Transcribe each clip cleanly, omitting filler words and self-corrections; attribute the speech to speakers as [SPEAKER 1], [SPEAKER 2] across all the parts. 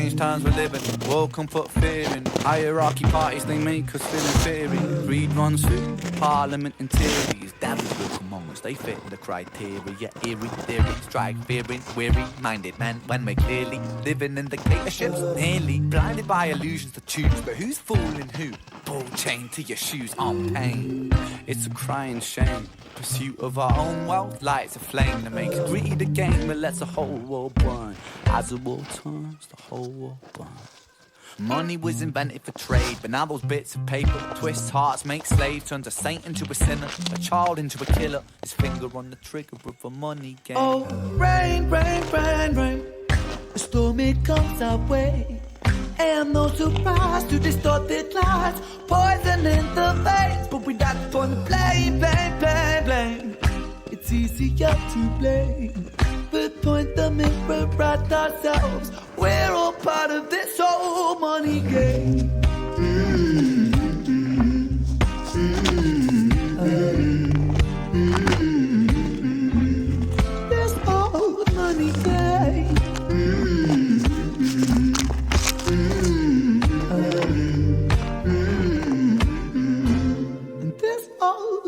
[SPEAKER 1] strange times we're living. World can put fear in. Hierarchy parties, they make us feel inferior. Greed runs through Parliament interiors. Devils walk among us, they fit the criteria. Eerie theory, strike fearing, weary-minded men when we're clearly living in dictatorships. Nearly blinded by illusions to choose, but who's fooling who? Ball chained to your shoes on pain. It's a crying shame. Pursuit of our own wealth lights a flame that makes greed a game that lets the whole world burn. As the world turns, the whole world burns. Money was invented for trade, but now those bits of paper twists hearts, make slaves, turns a saint into a sinner, a child into a killer. His finger on the trigger of a money game.
[SPEAKER 2] Oh, rain, rain, rain, rain. A storm, it comes our way. And no surprise to distorted lies, poison in the veins, but we don't want to blame, blame, blame, blame. It's easier to blame, but point the mirror at ourselves. We're all part of this whole money game. This whole money game.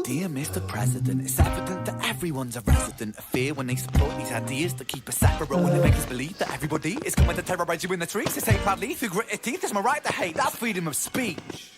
[SPEAKER 1] Dear Mr. President, it's evident that everyone's a resident of fear when they support these ideas that keep us separate, when they make us believe that everybody is coming to terrorize you in the streets. They say proudly through gritted teeth, it's my right to hate. That's freedom of speech.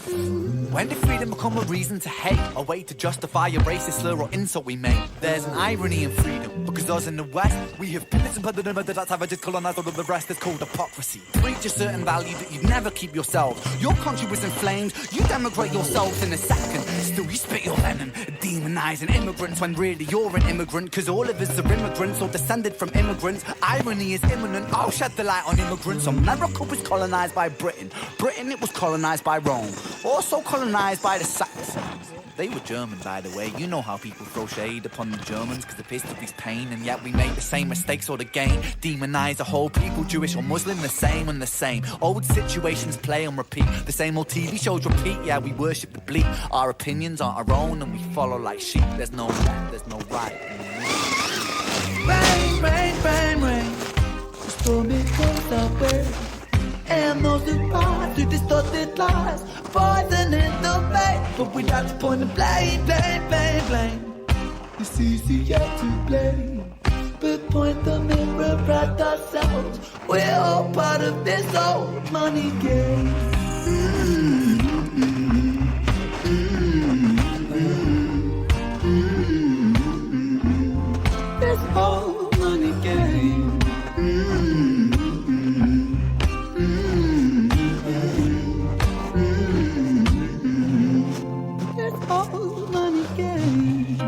[SPEAKER 1] When did freedom become a reason to hate? A way to justify a racist slur or insult we make? There's an irony in freedom, because us in the West, we have pillaged and plundered and murdered our savages, colonized all of the rest. It's called hypocrisy. Preach a certain value that you'd never keep yourselves. Your country was inflamed, you denigrate yourselves in a second. Still you spit your venom, demonizing immigrants when really you're an immigrant, cause all of us are immigrants or descended from immigrants. Irony is imminent, I'll shed the light on immigrants. America was colonized by Britain. Britain, it was colonized by Rome. Also colonized by the Saxons. They were German, by the way. You know how people throw shade upon the Germans because of history's pain, and yet we make the same mistakes all again. Demonize the whole people, Jewish or Muslim, the same and the same. Old situations play on repeat. The same old TV shows repeat. Yeah, we worship the bleak. Our opinions aren't our own, and we follow like sheep. There's no left, there's no right.
[SPEAKER 2] Rain, rain, rain, rain. The storm, it comes our way. And no surprise to distorted lies, poison in the vein, but we like to point the blame, blame, blame, blame. It's easier to blame, but point the mirror at ourselves. We're all part of this old money game. This old money game. Old money game.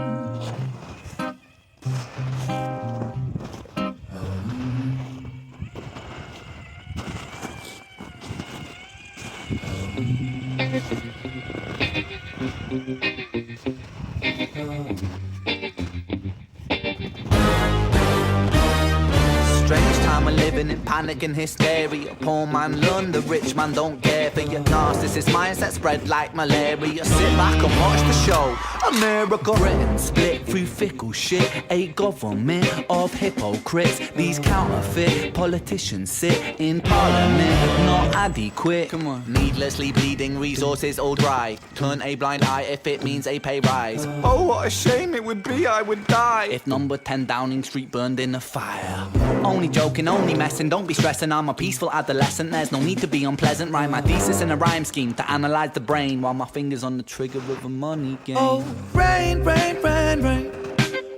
[SPEAKER 1] Strange time we're living in, panic and hysteria. Poor man learn, the rich man don't care for your narcissist mindset spread like malaria. Sit back and watch the show. America, Britain split through fickle shit. A government of hypocrites. These counterfeit politicians sit in parliament, not adequate. Come on. Needlessly bleeding, resources all dry. Turn a blind eye if it means a pay rise. Oh, what a shame it would be, I would die if number 10 Downing Street burned in a fire. Only joking, only messing, don't be stressing. I'm a peaceful adolescent, there's no need to be unpleasant. Write my thesis in a rhyme scheme to analyze the brain while my fingers on the trigger of a money game.
[SPEAKER 2] Oh, rain, rain, rain, rain.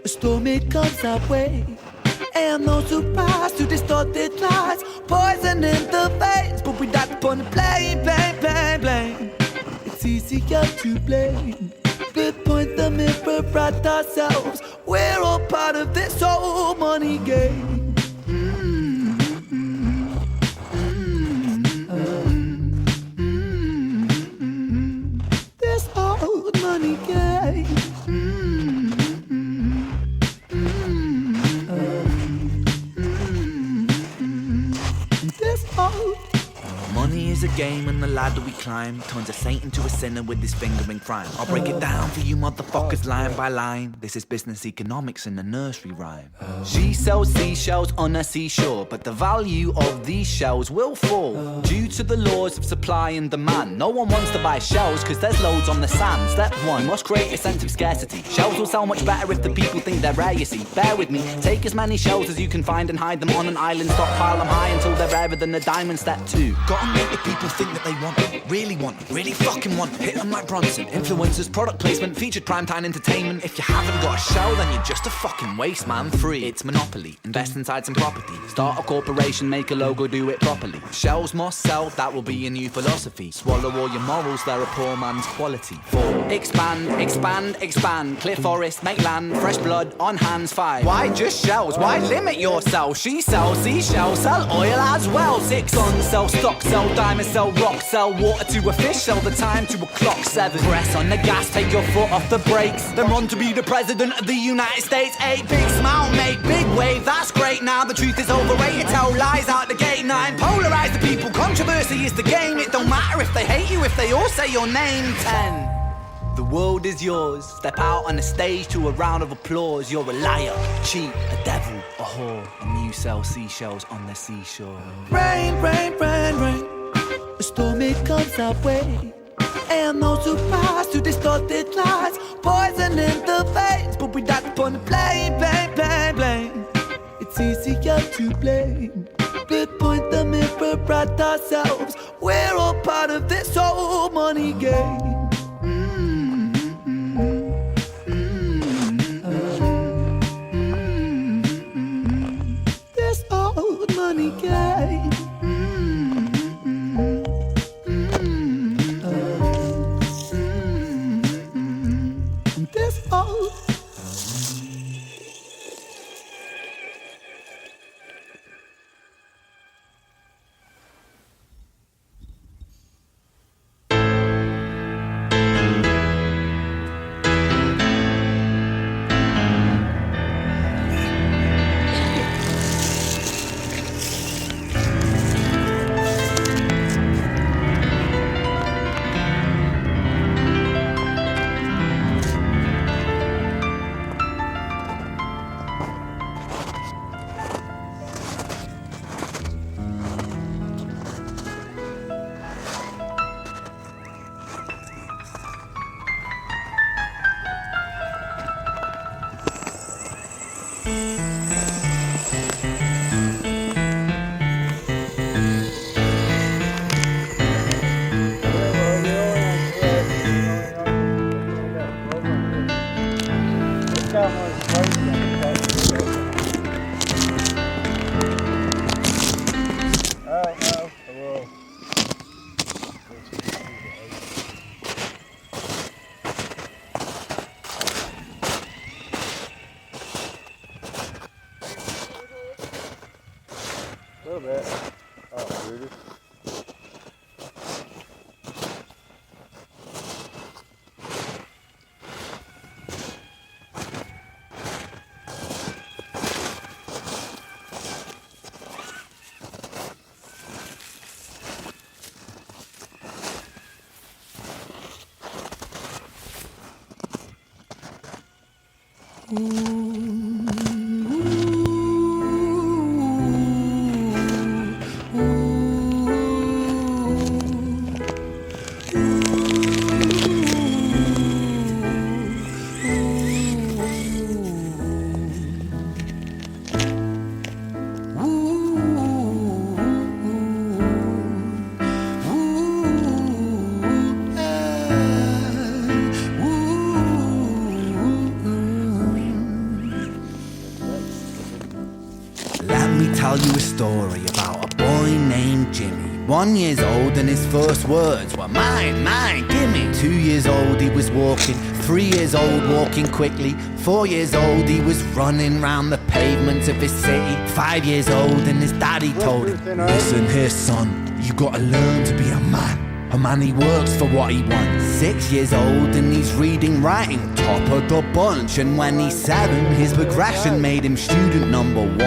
[SPEAKER 2] A storm, it comes our way. And no surprise to distorted lies, poison in the veins, but we don't upon the blame, blame, blame, blame. It's easier to blame, but point the mirror at ourselves. We're all part of this whole money game. This old money game.
[SPEAKER 1] Money is a game and the ladder we climb turns a saint into a sinner with his finger in crime. I'll break it down for you motherfuckers line by line. This is business economics in a nursery rhyme. She sells seashells on a seashore, but the value of these shells will fall due to the laws of supply and demand. No one wants to buy shells because there's loads on the sand. Step one, must create a sense of scarcity. Shells will sell much better if the people think they're rare, you see. Bear with me, take as many shells as you can find and hide them on an island. Stockpile them high until they're rarer than a diamond. Step two, gotta make the people think that they want it, really fucking want it. Hit them like Bronson. Influencers, product placement, featured primetime entertainment. If you haven't got a shell, then you're just a fucking waste, man. Free, it's monopoly. Invest inside some property. Start a corporation, make a logo, do it properly. Shells must sell, that will be your new philosophy. Swallow all your morals, they're a poor man's quality. 4. Expand, expand, expand. Clear forest, make land, fresh blood on hands. 5. Why just shells? Why limit yourself? She sells seashells, sell oil as well. 6. On sell stock, sell diamonds, sell rock, sell water to a fish, sell the time to a clock. 7. Press on the gas, take your foot off the brakes, then run to be the president of the United States. 8. Big smile, make big wave, that's great. Now the truth is overrated, tell lies out the gate. 9. Polarize the people, controversy is the game. It don't matter if they hate you, if they all say your name. 10. The world is yours. Step out on the stage to a round of applause. You're a liar, cheat, a devil, a whore, and you sell seashells on the seashore.
[SPEAKER 2] Rain, rain, rain, rain. A storm, it comes our way. And no surprise to distorted lies. Poison in the veins, but we die upon the blame, blame, blame, blame. It's easier to blame, but point the mirror at ourselves. We're all part of this whole money game. This old money game. This old.
[SPEAKER 3] A little bit. Oh, Rudy.
[SPEAKER 1] Tell you a story about a boy named Jimmy. 1 year old and his first words were mine, mine, gimme. 2 years old he was walking, 3 years old walking quickly. 4 years old he was running round the pavements of his city. 5 years old and his daddy told him, listen here son, you gotta learn to be a man. A man, he works for what he wants. 6 years old and he's reading, writing, top of the bunch. And when he's 7, his progression made him student number 1.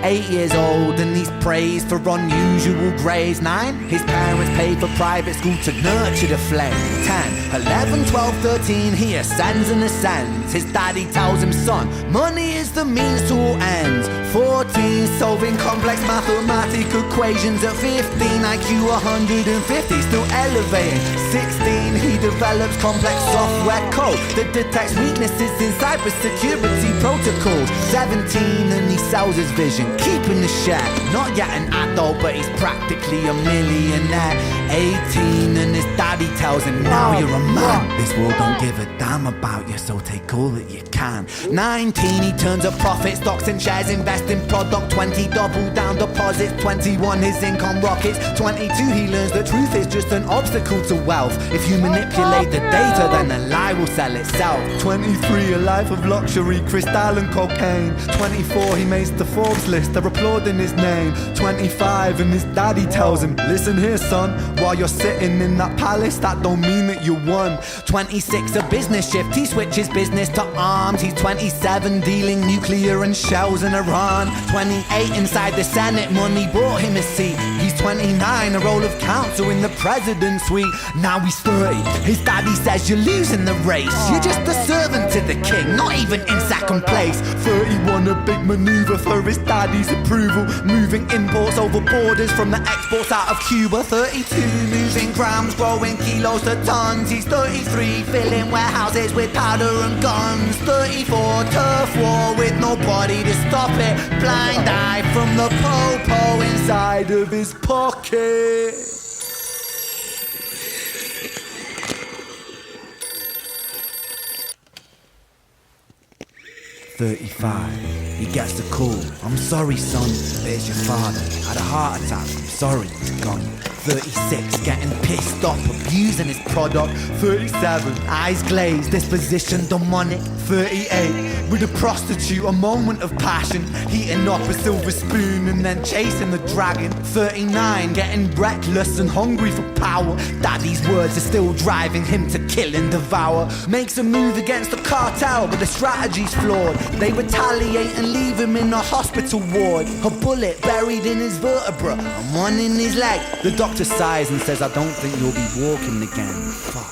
[SPEAKER 1] 8 years old and he's praised for unusual grades. 9, his parents paid for private school to nurture the flame. 10, 11, 12, 13, he ascends and ascends. His daddy tells him, son, money is the means to all ends. 14, solving complex mathematical equations. At 15, IQ 150, still elevating. 16, he develops complex software code that detects weaknesses in cybersecurity protocols. 17, and he sells his vision, keeping the share. Not yet an adult, but he's practically a millionaire. 18, and his daddy tells him, now you're a man. This world don't give a damn about you, so take all that you can. 19, he turns a profit, stocks and shares, invest in product. 20, double down deposits. 21, his income rockets. 22, he learns the truth is just an obstacle to wealth. If you manipulate the data, then the lie will sell itself. 23, a life of luxury, crystal and cocaine. 24, he makes the Forbes list, they're applauding his name. 25, and his daddy tells him, listen here son, while you're sitting in that palace, that don't mean that you won. 26, a business shift, he switches business to arms. He's 27, dealing nuclear and shells in Iran. 28, inside the Senate, money bought him a seat. He's 29, a role of counsel in the president's suite. Now he's 30, his daddy says you're losing the race. You're just a servant to the king, not even in second place. 31, a big maneuver for his daddy's approval, moving imports over borders from the exports out of Cuba. 32, losing grams, growing kilos to tons. He's 33, filling warehouses with powder and guns. 34, turf war with nobody to stop it. Blind eye from the popo inside of his pocket. 35, he gets the call. I'm sorry son, there's your father. Had a heart attack, I'm sorry, he's gone. 36, getting pissed off, abusing his product. 37, eyes glazed, disposition demonic. 38, with a prostitute, a moment of passion, heating up a silver spoon and then chasing the dragon. 39, getting reckless and hungry for power. Daddy's words are still driving him to kill and devour. Makes a move against the cartel, but the strategy's flawed. They retaliate and leave him in a hospital ward. A bullet buried in his vertebra and one in his leg. The doctor sighs and says, I don't think you'll be walking again. Fuck.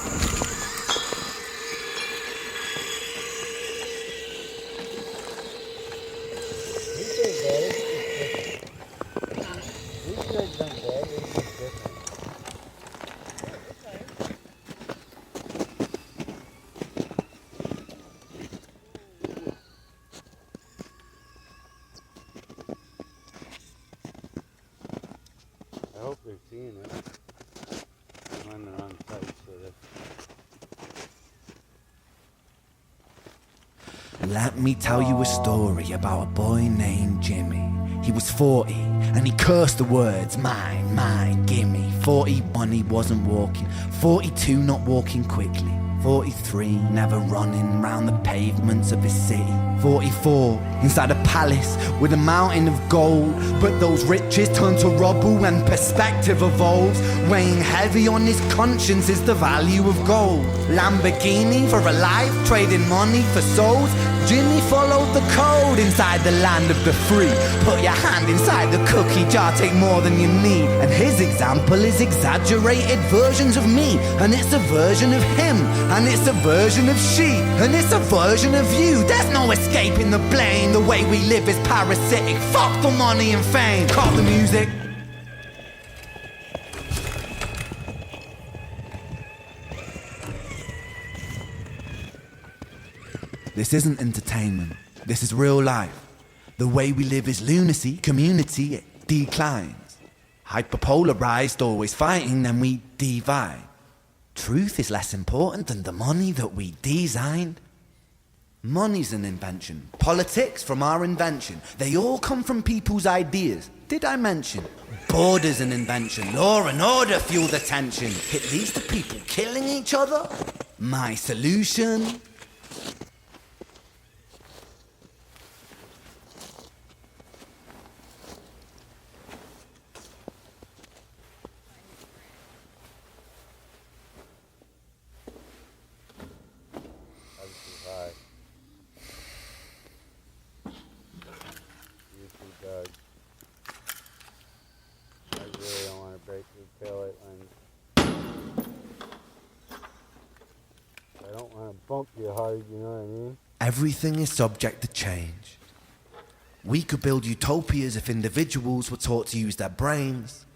[SPEAKER 3] I hope they're seeing it. When they're on site, so that.
[SPEAKER 1] Let me tell you a story about a boy named Jimmy. He was 40 and he cursed the words, mine, mine, gimme. 41, he wasn't walking. 42, not walking quickly. 43, never running round the pavements of his city. 44, inside a palace with a mountain of gold. But those riches turn to rubble when perspective evolves. Weighing heavy on his conscience is the value of gold. Lamborghini for a life, trading money for souls. Jimmy followed the code inside the land of the free. Put your hand inside the cookie jar, take more than you need. And his example is exaggerated versions of me. And it's a version of him, and it's a version of she, and it's a version of you. There's no escaping the blame. The way we live is parasitic. Fuck the money and fame. Cut the music. This isn't entertainment. This is real life. The way we live is lunacy. Community, it declines. Hyperpolarized, always fighting, then we divide. Truth is less important than the money that we designed. Money's an invention. Politics from our invention. They all come from people's ideas. Did I mention? Border's an invention. Law and order fuel the tension. It leads to people killing each other. My solution?
[SPEAKER 3] bump you hard, you know what I mean?
[SPEAKER 4] Everything is subject to change. We could build utopias if individuals were taught to use their brains.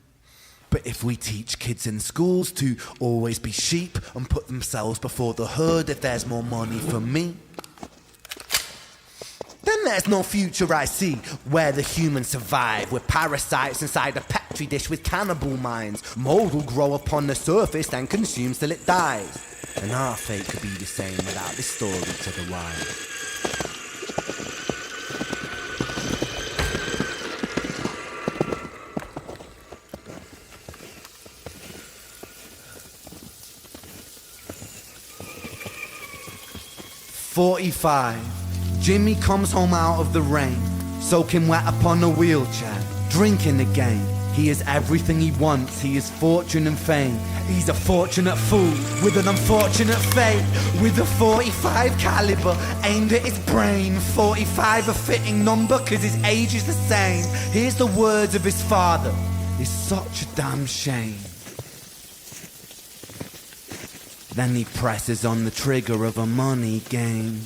[SPEAKER 4] But if we teach kids in schools to always be sheep and put themselves before the herd if there's more money for me, then there's no future I see where the humans survive with parasites inside a petri dish with cannibal minds. Mold will grow upon the surface and consume till it dies. And our fate could be the same without this story to the wild. "45. Jimmy comes home out of the rain, soaking wet upon a wheelchair, drinking again. He is everything he wants, he is fortune and fame. He's a fortunate fool with an unfortunate fate. With a 45 caliber aimed at his brain. 45 a fitting number cause his age is the same. Here's the words of his father, it's such a damn shame. Then he presses on the trigger of a money game.